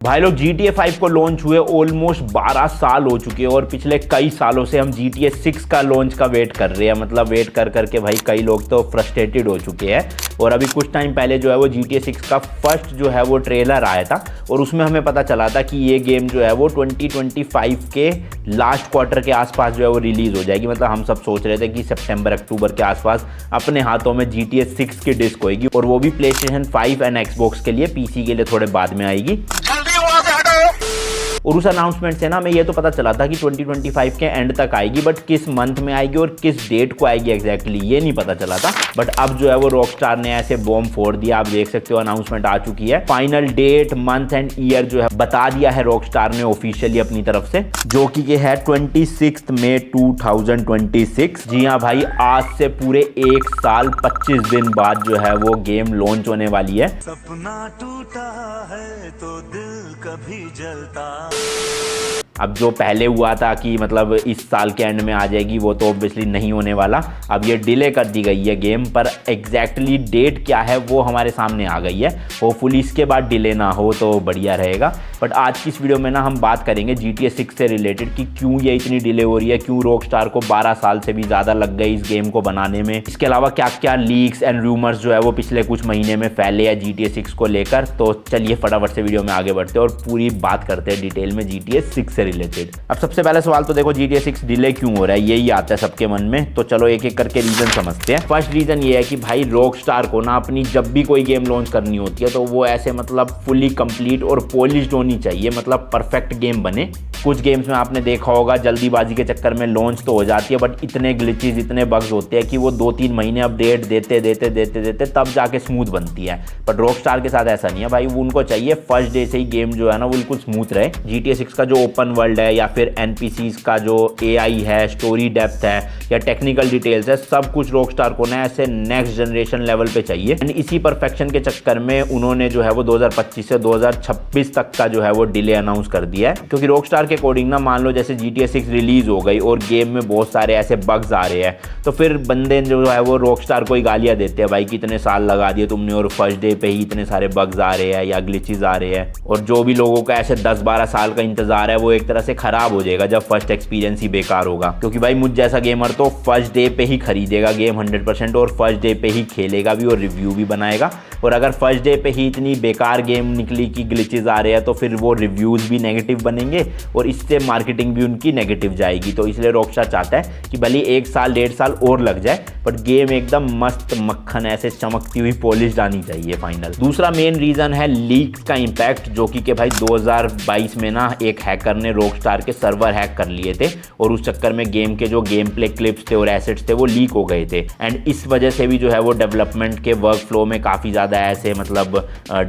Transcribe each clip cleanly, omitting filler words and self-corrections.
भाई लोग GTA 5 को लॉन्च हुए ऑलमोस्ट 12 साल हो चुके हैं और पिछले कई सालों से हम GTA 6 का लॉन्च का वेट कर रहे हैं। मतलब वेट कर करके भाई कई लोग तो फ्रस्ट्रेटेड हो चुके हैं। और अभी कुछ टाइम पहले जो है वो GTA 6 का फर्स्ट जो है वो ट्रेलर आया था और उसमें हमें पता चला था कि ये गेम जो है वो 2025 के लास्ट क्वार्टर के आसपास जो है वो रिलीज़ हो जाएगी। मतलब हम सब सोच रहे थे कि सितंबर अक्टूबर के आसपास अपने हाथों में GTA 6 की डिस्क होएगी और वो भी PlayStation 5 एंड Xbox के लिए, PC के लिए थोड़े बाद में आएगी। और उस अनाउंसमेंट से ना हमें ये तो पता चला था कि 2025 के एंड तक आएगी, बट किस मंथ में आएगी और किस डेट को आएगी एग्जैक्टली ये नहीं पता चला था। बट अब जो है वो रॉकस्टार ने ऐसे बॉम्ब फोड़ दिया। आप देख सकते हो अनाउंसमेंट आ चुकी है, final date, month and year जो है बता दिया है रॉकस्टार ने ऑफिशियली अपनी तरफ से, जो कि है 26 मई 2026। जी हाँ भाई, आज से पूरे 1 साल 25 दिन बाद जो है वो गेम लॉन्च होने वाली है। सपना टूटा है तो दिल कभी जलता। अब जो पहले हुआ था कि मतलब इस साल के एंड में आ जाएगी, वो तो ऑब्वियसली नहीं होने वाला। अब ये डिले कर दी गई है गेम, पर एग्जैक्टली डेट क्या है वो हमारे सामने आ गई है। होपफुली इसके बाद डिले ना हो तो बढ़िया रहेगा। बट आज की इस वीडियो में ना हम बात करेंगे GTA 6 से रिलेटेड कि क्यों ये इतनी डिले हो रही है, क्यों रॉकस्टार को 12 साल से भी ज़्यादा लग गए इस गेम को बनाने में। इसके अलावा क्या क्या लीक्स एंड रूमर्स जो है वो पिछले कुछ महीने में फैले हैं GTA 6 को लेकर। तो चलिए फटाफट से वीडियो में आगे बढ़ते हैं और पूरी बात करते हैं डिटेल में GTA 6 से रिलेटेड। अब सबसे पहला सवाल तो देखो GTA 6 डिले क्यों हो रहा है, यही आता है सबके मन में। तो चलो एक एक करके रीजन समझते हैं। फर्स्ट रीजन ये है कि भाई रॉकस्टार को ना अपनी जब भी कोई गेम लॉन्च करनी होती है तो वो ऐसे मतलब फुली कंप्लीट और पॉलिश्ड होनी चाहिए, मतलब परफेक्ट गेम बने। कुछ गेम्स में आपने देखा होगा जल्दीबाजी के चक्कर में लॉन्च तो हो जाती है, बट इतने ग्लिचेस, इतने बग्स होते हैं कि वो 2-3 महीने अपडेट देते तब जाके स्मूथ बनती है। बट रॉकस्टार के साथ ऐसा नहीं है भाई, उनको चाहिए फर्स्ट डे से ही गेम जो है ना बिल्कुल स्मूथ रहे। GTA 6 का जो ओपन वर्ल्ड है या फिर NPCs का जो AI है, स्टोरी डेप्थ है या टेक्निकल डिटेल्स है, सब कुछ रॉकस्टार को ना ऐसे नेक्स्ट जनरेशन लेवल पे चाहिए। एंड इसी परफेक्शन के चक्कर में उन्होंने जो है वो 2025 से 2026 तक का जो है वो डिले अनाउंस कर दिया है। क्योंकि रॉकस्टार के अकॉर्डिंग ना मान लो जैसे GTA 6 रिलीज हो गई और गेम में बहुत सारे ऐसे बग्स आ रहे हैं, तो फिर बंदे जो है वो रॉकस्टार को ही गालियां देते हैं, भाई कितने साल लगा दिए तुमने और फर्स्ट डे पे ही इतने सारे बग्स आ रहे हैं या ग्लिचेस आ रहे हैं। और जो भी लोगों का ऐसे 10-12 साल का इंतजार है वो एक तरह से खराब हो जाएगा जब फर्स्ट एक्सपीरियंस ही बेकार होगा। क्योंकि भाई मुझ जैसा गेमर तो फर्स्ट डे पे ही खरीदेगा गेम 100% और फर्स्ट डे पे ही खेलेगा भी और रिव्यू भी बनाएगा। और अगर फर्स्ट डे पे ही इतनी बेकार गेम निकली कि ग्लिचेस आ रहे हैं तो फिर वो रिव्यूज भी नेगेटिव बनेंगे और इससे मार्केटिंग भी उनकी नेगेटिव जाएगी। तो इसलिए रॉकस्टार चाहता है कि भले 1 साल 1.5 साल और लग जाए, बट गेम एकदम मस्त मक्खन ऐसे चमकती हुई पॉलिश्ड आनी चाहिए फाइनल। दूसरा मेन रीजन है लीक्स का इंपैक्ट, जो कि भाई 2022 में ना एक हैकर ने रॉकस्टार के सर्वर हैक कर लिए थे और उस चक्कर में गेम के जो गेम प्ले क्लिप्स थे और एसेट्स थे वो लीक हो गए थे। एंड इस वजह से भी जो है वो डेवलपमेंट के वर्क फ्लो में काफ़ी ज़्यादा ऐसे मतलब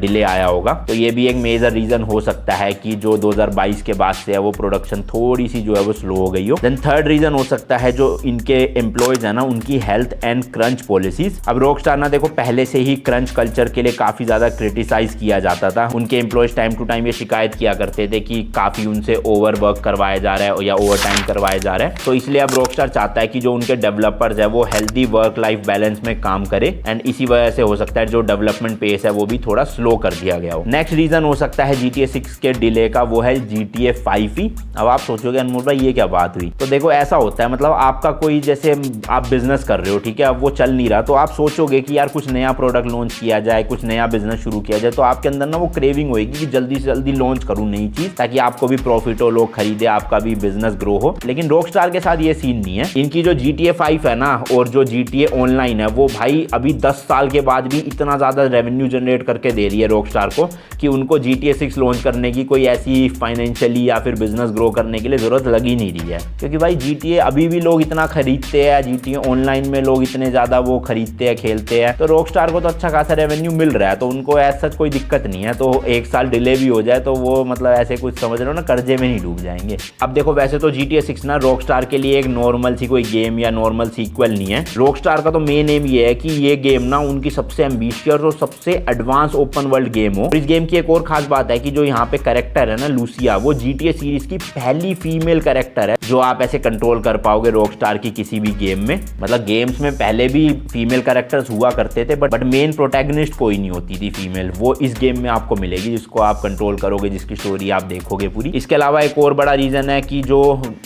डिले आया होगा। तो ये भी एक मेजर रीज़न हो सकता है कि जो 2022 के बाद से है वो प्रोडक्शन थोड़ी सी जो है वो स्लो हो गई हो। देन थर्ड रीज़न हो सकता है जो इनके एम्प्लॉयज़ है ना उनकी हेल्थ एंड क्रंच पॉलिसीज। अब रॉकस्टार ना देखो पहले से ही क्रंच कल्चर के लिए काफ़ी ज़्यादा क्रिटिसाइज किया जाता था। उनके एम्प्लॉयज़ टाइम टू टाइम ये शिकायत किया करते थे कि काफ़ी उनसे ओवर वर्क करवाया जा रहा है या ओवर टाइम करवाया जा रहा है। तो इसलिए अब रॉकस्टार चाहता है कि जो उनके डेवलपर्स है वो हेल्दी वर्क लाइफ बैलेंस में काम करे। एंड इसी वजह से हो सकता है जो डेवलपमेंट पेस है वो भी थोड़ा स्लो कर दिया गया हो। नेक्स्ट रीजन हो सकता है GTA 6 के डिले का, वो है GTA 5 ही। अब आप सोचोगे अनमोल भाई ये क्या बात हुई, तो देखो ऐसा होता है मतलब आपका कोई जैसे आप बिजनेस कर रहे हो, ठीक है, अब वो चल नहीं रहा तो आप सोचोगे कि यार कुछ नया प्रोडक्ट लॉन्च किया जाए, कुछ नया बिजनेस शुरू किया जाए, तो आपके अंदर ना वो क्रेविंग होगी कि जल्दी से जल्दी लॉन्च करूँ नई चीज ताकि आपको भी प्रॉफिट हो, लोग खरीदे, आपका भी बिजनेस ग्रो हो। लेकिन रॉकस्टार के साथ ये सीन नहीं है। इनकी जो GTA 5 है ना और जो GTA ऑनलाइन है वो भाई अभी 10 साल के बाद भी इतना ज्यादा रेवेन्यू जनरेट करके दे रही है रॉकस्टार को कि उनको GTA 6 लॉन्च करने की कोई ऐसी फाइनेंशियली या फिर बिजनेस ग्रो करने के लिए जरूरत लग ही नहीं रही है। क्योंकि भाई GTA अभी भी लोग इतना खरीदते हैं, GTA ऑनलाइन में लोग इतने ज्यादा वो खरीदते हैं, खेलते हैं, तो रॉकस्टार को तो अच्छा खासा रेवेन्यू मिल रहा है, तो उनको ऐसा कोई दिक्कत नहीं है। तो 1 साल डिले भी हो जाए तो वो मतलब ऐसे कुछ समझ रहे हो ना, कर्जे में नहीं डूब जाएंगे। अब देखो वैसे तो GTA 6 ना रॉकस्टार के लिए एक नॉर्मल सी कोई गेम या नॉर्मल सीक्वल नहीं है। रॉकस्टार का तो मेन एम ये है कि ये गेम ना उनकी सबसे एम्बिशियस और सबसे एडवांस ओपन वर्ल्ड गेम हो। इस गेम की एक और खास बात है कि जो यहाँ पे कैरेक्टर है ना लूसिया, वो GTA सीरीज की पहली फीमेल कैरेक्टर है जो आप ऐसे कंट्रोल कर पाओगे रॉकस्टार की किसी भी गेम में। मतलब गेम गेम्स में पहले भी फीमेल कैरेक्टर्स हुआ करते थे, बट मेन प्रोटैगनिस्ट कोई नहीं होती थी फीमेल। वो इस गेम में आपको मिलेगी, जिसको आप कंट्रोल करोगे, जिसकी स्टोरी आप देखोगे पूरी। इसके अलावा एक और बड़ा रीजन है कि जो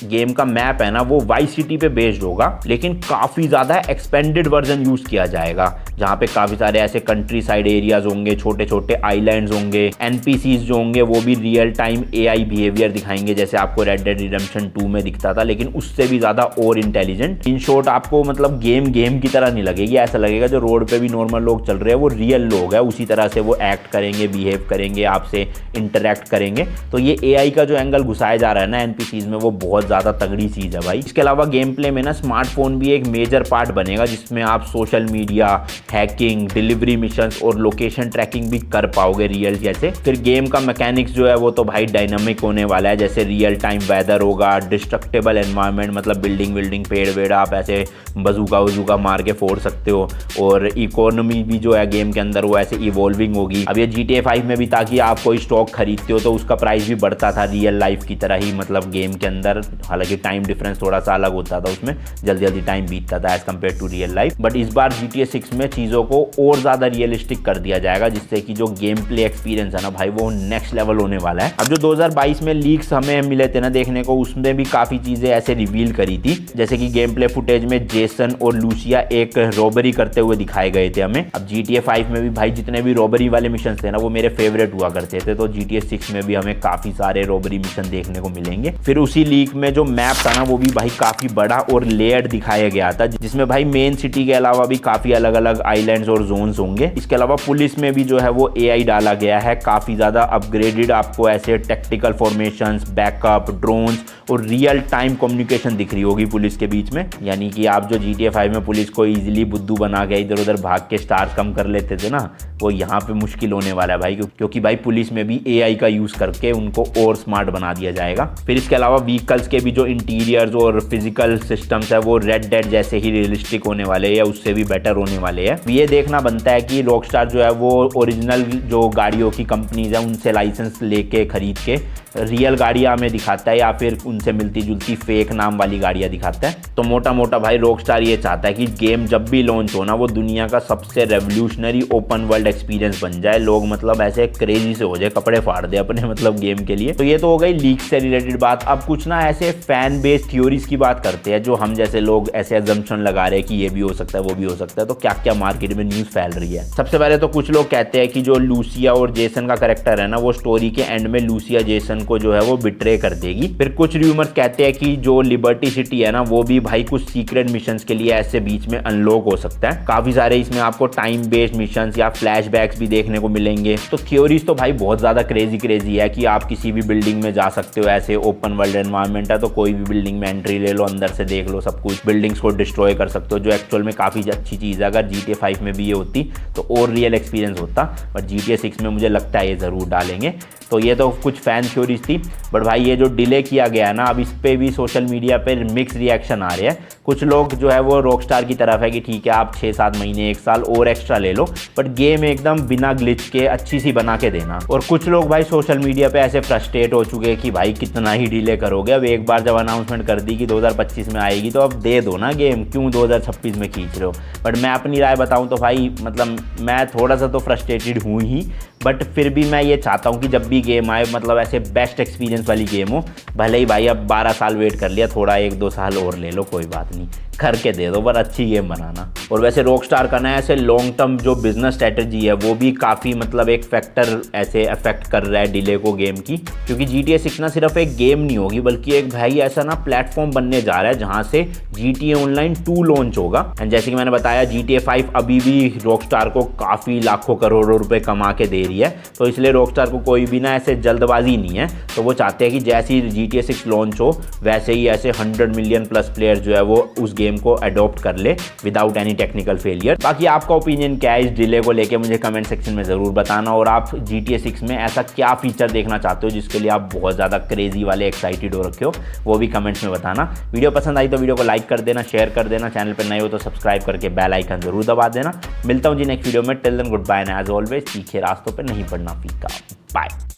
गेम का मैप है ना वो वाइस सिटी पे बेस्ड होगा, लेकिन काफी ज्यादा एक्सपेंडेड वर्जन यूज किया जाएगा, जहाँ पे काफी सारे ऐसे कंट्री साइड एरियाज होंगे, छोटे छोटे आइलैंड्स होंगे, एनपीसीज जो होंगे वो भी रियल टाइम एआई बिहेवियर दिखाएंगे, जैसे आपको रेड डेड रिडेम्पशन 2 में दिखता था, लेकिन उससे भी ज्यादा और इंटेलिजेंट। इन शॉर्ट आपको मतलब गेम की तरह नहीं लगेगी, ऐसा लगेगा जो रोड पे भी नॉर्मल लोग चल रहे हैं वो रियल लोग हैं, उसी तरह से वो एक्ट करेंगे, बिहेव करेंगे, आपसे इंटरेक्ट करेंगे। तो ये एआई का जो एंगल घुसाया जा रहा है ना एनपीसीज में, वो बहुत ज्यादा तगड़ी चीज है भाई। इसके अलावा गेम प्ले में ना स्मार्टफोन भी एक मेजर पार्ट बनेगा, जिसमें आप social media, hacking, delivery missions और लोकेशन ट्रैकिंग भी कर पाओगे रियल जैसे। फिर गेम का मैकेनिक्स जो है वो तो भाई डायनामिक होने वाला है, जैसे रियल टाइम वेदर होगा, डिस्ट्रक्टेबल एनवायरनमेंट, मतलब बिल्डिंग पेड़ वेड़ आप ऐसे बजूका मार के फोड़ सकते हो, और इकोनॉमी भी जो है गेम के अंदर वो ऐसे इवॉल्विंग होगी। अब ये GTA 5 में भी था कि आप कोई स्टॉक खरीदते हो तो उसका प्राइस भी बढ़ता था रियल लाइफ की तरह ही, मतलब गेम के अंदर, हालांकि टाइम डिफरेंस थोड़ा सा अलग होता था, उसमें जल्दी टाइम बीतता था as compare to real life. But इस बार GTA 6 में चीज़ों को और ज़्यादा रियलिस्टिक कर दिया जाएगा, जिससे कि जो गेम प्ले एक्सपीरियंस है ना भाई वो नेक्स्ट लेवल होने वाला है। अब जो 2022 में लीक्स हमें मिले थे ना देखने को, उसमें भी काफ़ी चीज़ें ऐसे रिवील करी थी, जैसे कि गेम प्ले फुटेज में जेसन और लूसिया एक रॉबरी करते हुए दिखाए गए थे हमें। अब GTA 5 में भी भाई जितने भी रॉबरी वाले मिशन थे ना वो मेरे फेवरेट हुआ करते थे, तो GTA 6 में भी हमें काफ़ी सारे रॉबरी मिशन देखने को मिलेंगे। फिर उसी लीक में जो मैप था ना वो भी भाई काफ़ी बड़ा और लेयर्ड दिखाया गया था, जिसमें भाई मेन सिटी के अलावा भी काफ़ी अलग अलग आइलैंड्स और जोन्स होंगे। इसके अलावा पुलिस में भी जो है वो AI डाला गया है, काफ़ी ज़्यादा अपग्रेडेड आपको ऐसे टैक्टिकल फॉर्मेशंस, बैकअप, ड्रोन्स और रियल टाइम कम्युनिकेशन दिख रही होगी पुलिस के बीच में। यानी कि आप जो GTA 5 में पुलिस को इजीली बुद्धू बना के इधर उधर भाग के स्टार्स कम कर लेते थे ना, वो यहाँ पे मुश्किल होने वाला है भाई, क्योंकि भाई पुलिस में भी AI का यूज़ करके उनको और स्मार्ट बना दिया जाएगा। फिर इसके अलावा व्हीकल्स के भी जो इंटीरियर्स और फिजिकल सिस्टम्स है वो रेड डेड जैसे ही रियलिस्टिक होने वाले हैं या उससे भी बेटर होने वाले हैं। ये देखना बनता है कि रॉकस्टार जो है वो ओरिजिनल जो गाड़ियों की कंपनीज है उनसे लाइसेंस लेके खरीद के रियल गाड़ियाँ हमें दिखाता है, या फिर उनसे मिलती जुलती फेक नाम वाली गाड़ियाँ दिखाता है। तो मोटा मोटा भाई रॉकस्टार ये चाहता है कि गेम जब भी लॉन्च हो ना वो दुनिया का सबसे रेवोल्यूशनरी ओपन वर्ल्ड एक्सपीरियंस बन जाए, लोग मतलब ऐसे क्रेजी से हो जाए, कपड़े फाड़ दे अपने मतलब गेम के लिए। तो ये तो हो गई लीक से रिलेटेड बात। अब कुछ ना ऐसे फैन बेस्ड थ्योरीज की बात करते हैं, जो हम जैसे लोग ऐसे अजम्पशन लगा रहे हैं कि ये भी हो सकता है वो भी हो सकता है। तो क्या क्या मार्केट में न्यूज़ फैल रही है। सबसे पहले तो कुछ लोग कहते हैं कि जो लूसिया और जेसन का कैरेक्टर है ना वो स्टोरी के एंड में लूसिया जेसन को जो है वो बिट्रे कर देगी। फिर कुछ रूमर्स कहते हैं कि जो लिबर्टी सिटी है ना वो भी भाई कुछ सीक्रेट मिशंस के लिए ऐसे बीच में अनलॉक हो सकता है। काफी सारे इसमें आपको टाइम बेस्ड मिशंस या फ्लैशबैक्स भी देखने को मिलेंगे। तो थ्योरीज तो भाई बहुत ज्यादा क्रेजी है कि आप किसी भी बिल्डिंग में जा सकते हो, ऐसे ओपन वर्ल्ड एनवायरनमेंट है तो कोई भी बिल्डिंग में एंट्री ले लो, अंदर से देख लो सब कुछ, बिल्डिंग्स को डिस्ट्रॉय कर सकते हो, जो एक्चुअल में काफी अच्छी चीज है। अगर GTA 5 में भी ये होती तो और रियल एक्सपीरियंस होता, बट GTA 6 में मुझे लगता है ये जरूर डालेंगे। तो ये तो कुछ फैन थ्योरीज थी, बट भाई ये जो डिले किया गया है ना अब इस पे भी सोशल मीडिया पे मिक्स रिएक्शन आ रहे हैं। कुछ लोग जो है वो रॉकस्टार की तरफ है कि ठीक है आप 6-7 महीने 1 साल और एक्स्ट्रा ले लो, बट गेम एकदम बिना ग्लिच के अच्छी सी बना के देना। और कुछ लोग भाई सोशल मीडिया पे ऐसे फ्रस्ट्रेट हो चुके हैं कि भाई कितना ही डिले करोगे, अब एक बार जब अनाउंसमेंट कर दी कि 2025 में आएगी तो अब दे दो ना गेम, क्यों 2026 में खींच रहे हो। बट मैं अपनी राय बताऊं तो भाई मतलब मैं थोड़ा सा तो फ्रस्ट्रेटेड हूँ ही, बट फिर भी मैं ये चाहता हूँ कि जब भी गेम आए मतलब ऐसे बेस्ट एक्सपीरियंस वाली गेम हो। भले ही भाई अब 12 साल वेट कर लिया, थोड़ा 1-2 साल और ले लो, कोई बात नहीं, करके दे दो, पर अच्छी गेम बनाना। और वैसे रॉकस्टार का ना ऐसे लॉन्ग टर्म जो बिजनेस स्ट्रेटजी है वो भी काफ़ी मतलब एक फैक्टर ऐसे अफेक्ट कर रहा है डिले को गेम की, क्योंकि GTA 6 ना सिर्फ एक गेम नहीं होगी बल्कि एक भाई ऐसा ना प्लेटफॉर्म बनने जा रहा है जहाँ से GTA Online 2 लॉन्च होगा। एंड जैसे कि मैंने बताया GTA 5 अभी भी रॉकस्टार को काफ़ी लाखों करोड़ों रुपए कमा के दे रही है, तो इसलिए रॉकस्टार को कोई भी ना ऐसे जल्दबाजी नहीं है। तो वो चाहते हैं कि जैसे ही GTA 6 लॉन्च हो वैसे ही ऐसे 100 मिलियन प्लस प्लेयर जो है वो उस गेम को अडॉप्ट कर ले विदाउट एनी टेक्निकल फेलियर। बाकी आपका ओपिनियन क्या है इस डिले को लेके मुझे कमेंट सेक्शन में ज़रूर बताना, और आप GTA 6 में ऐसा क्या फीचर देखना चाहते हो जिसके लिए आप बहुत ज़्यादा क्रेजी वाले एक्साइटेड हो रखे हो, वो भी कमेंट्स में बताना। वीडियो पसंद आई तो वीडियो को लाइक कर देना, शेयर कर देना, चैनल पर नए हो तो सब्सक्राइब करके बेल आइकन जरूर दबा देना। मिलता हूँ जी नेक्स्ट वीडियो में, till then good bye and as always तीखे रास्तों पर नहीं पड़ना फीका। बाय।